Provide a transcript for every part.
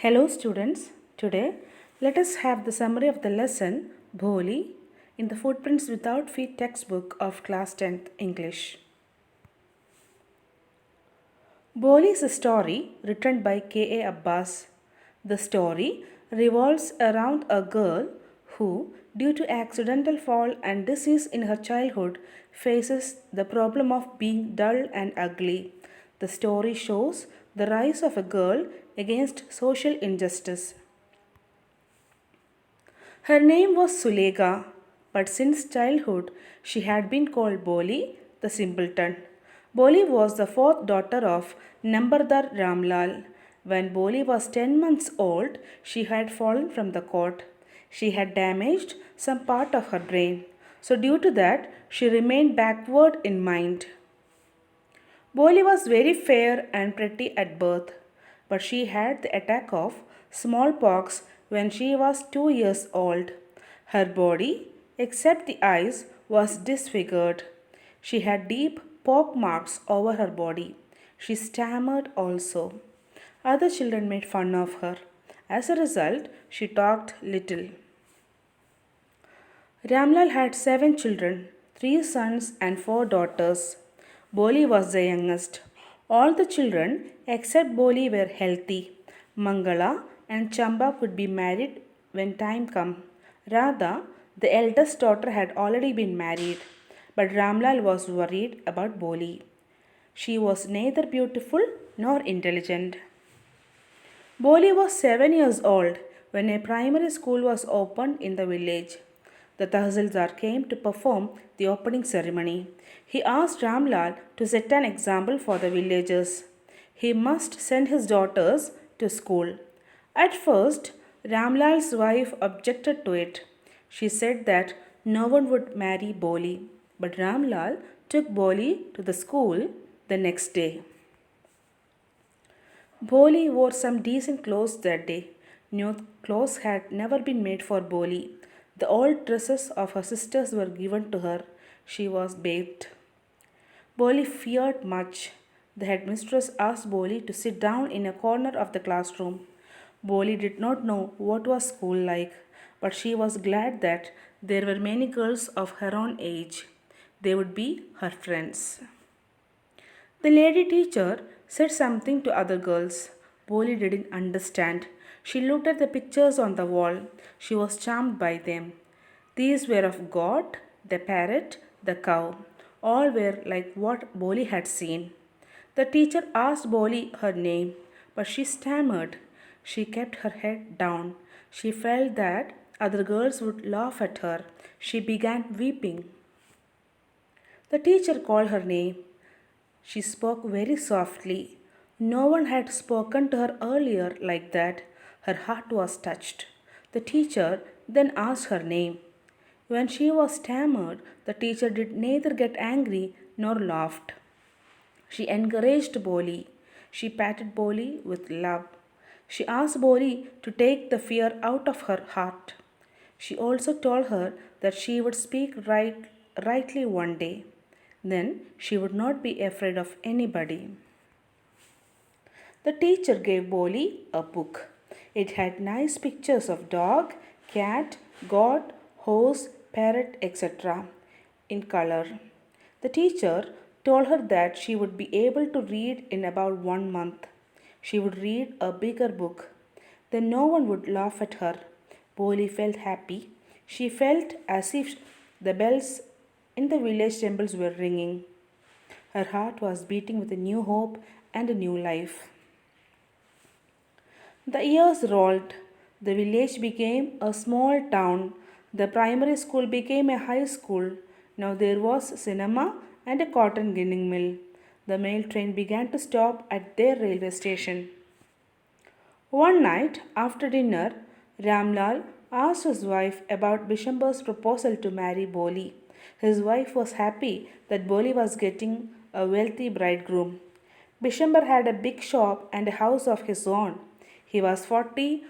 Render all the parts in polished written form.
Hello students, today let us have the summary of the lesson Bholi in the Footprints Without Feet textbook of class 10th English. Bholi is a story written by K.A. Abbas. The story revolves around a girl who, due to accidental fall and disease in her childhood, faces the problem of being dull and ugly. The story shows the rise of a girl against social injustice. Her name was Sulega, but since childhood she had been called Boli, the simpleton. Boli was the fourth daughter of Nambardar Ramlal. When Boli was 10 months old, she had fallen from the cot. She had damaged some part of her brain, so due to that, she remained backward in mind. Boli was very fair and pretty at birth, but she had the attack of smallpox when she was 2 years old. Her body, except the eyes, was disfigured. She had deep pock marks over her body. She stammered also. Other children made fun of her. As a result, she talked little. Ramlal had 7 children, 3 sons and 4 daughters. Boli was the youngest. All the children except Boli were healthy. Mangala and Chamba could be married when time came. Radha, the eldest daughter, had already been married, but Ramlal was worried about Boli. She was neither beautiful nor intelligent. Boli was 7 years old when a primary school was opened in the village. The Tahsildar came to perform the opening ceremony. He asked Ramlal to set an example for the villagers. He must send his daughters to school. At first, Ramlal's wife objected to it. She said that no one would marry Boli, but Ramlal took Boli to the school the next day. Boli wore some decent clothes that day. New clothes had never been made for Boli. The old dresses of her sisters were given to her. She was bathed. Boli feared much. The headmistress asked Boli to sit down in a corner of the classroom. Boli did not know what was school like, but she was glad that there were many girls of her own age. They would be her friends. The lady teacher said something to other girls. Boli didn't understand. She looked at the pictures on the wall. She was charmed by them. These were of God, the parrot, the cow. All were like what Boli had seen. The teacher asked Boli her name, but she stammered. She kept her head down. She felt that other girls would laugh at her. She began weeping. The teacher called her name. She spoke very softly. No one had spoken to her earlier like that. Her heart was touched. The teacher then asked her name. When she was stammered, the teacher did neither get angry nor laughed. She encouraged Boli. She patted Boli with love. She asked Boli to take the fear out of her heart. She also told her that she would speak rightly one day. Then she would not be afraid of anybody. The teacher gave Boli a book. It had nice pictures of dog, cat, goat, horse, parrot, etc. in color. The teacher told her that she would be able to read in about 1 month. She would read a bigger book. Then no one would laugh at her. Boli felt happy. She felt as if the bells in the village temples were ringing. Her heart was beating with a new hope and a new life. The years rolled. The village became a small town. The primary school became a high school. Now there was a cinema and a cotton ginning mill. The mail train began to stop at their railway station. One night after dinner, Ramlal asked his wife about Bishamber's proposal to marry Boli. His wife was happy that Boli was getting a wealthy bridegroom. Bishamber had a big shop and a house of his own. He was 40,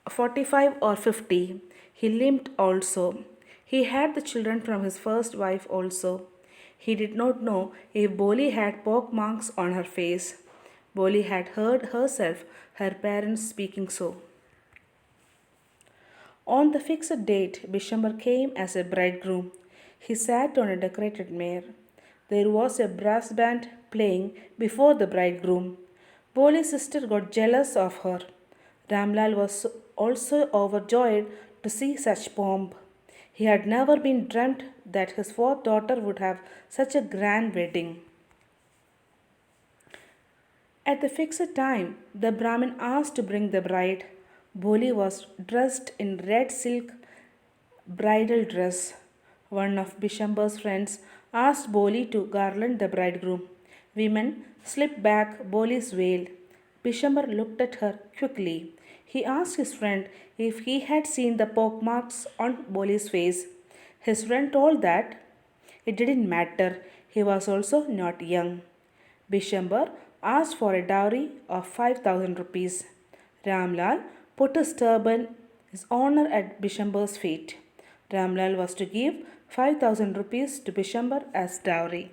45 or 50. He limped also. He had the children from his first wife also. He did not know if Boli had pock marks on her face. Boli had heard herself, her parents speaking so. On the fixed date, Bishamber came as a bridegroom. He sat on a decorated mare. There was a brass band playing before the bridegroom. Boli's sister got jealous of her. Ramlal was also overjoyed to see such pomp. He had never been dreamt that his fourth daughter would have such a grand wedding. At the fixed time, the Brahmin asked to bring the bride. Boli was dressed in red silk bridal dress. One of Bishamber's friends asked Boli to garland the bridegroom. Women slipped back Boli's veil. Bishamber looked at her quickly. He asked his friend if he had seen the pock marks on Boli's face. His friend told that it didn't matter, he was also not young. Bishamber asked for a dowry of 5,000 rupees. Ramlal put his turban, his honor at Bishamber's feet. Ramlal was to give 5,000 rupees to Bishamber as dowry.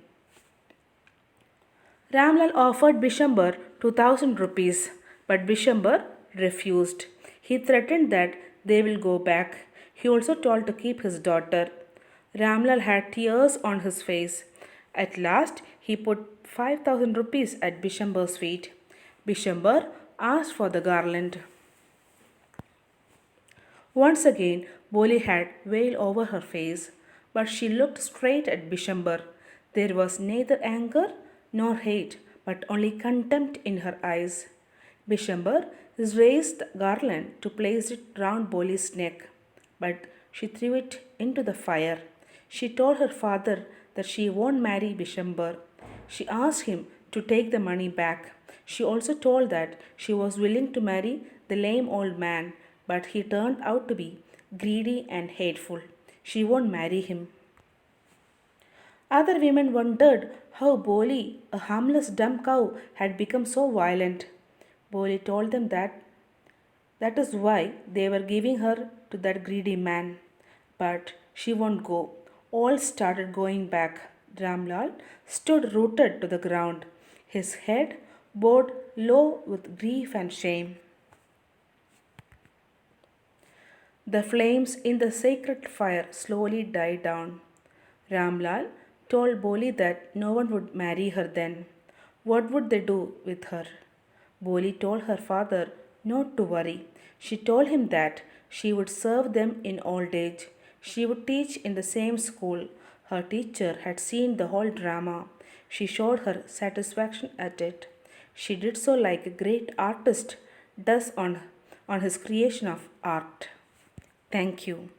Ramlal offered Bishamber 2,000 rupees, but Bishamber refused. He threatened that they will go back. He also told to keep his daughter. Ramlal had tears on his face. At last, he put 5,000 rupees at Bishamber's feet. Bishamber asked for the garland. Once again, Boli had veil over her face, but she looked straight at Bishamber. There was neither anger nor hate, but only contempt in her eyes. Bishamber raised the garland to place it round Boli's neck, but she threw it into the fire. She told her father that she won't marry Bishamber. She asked him to take the money back. She also told that she was willing to marry the lame old man, but he turned out to be greedy and hateful. She won't marry him. Other women wondered how Boli, a harmless dumb cow, had become so violent. Boli told them that that is why they were giving her to that greedy man. But she won't go. All started going back. Ramlal stood rooted to the ground, his head bowed low with grief and shame. The flames in the sacred fire slowly died down. Ramlal told Boli that no one would marry her then. What would they do with her? Boli told her father not to worry. She told him that she would serve them in old age. She would teach in the same school. Her teacher had seen the whole drama. She showed her satisfaction at it. She did so like a great artist does on his creation of art. Thank you.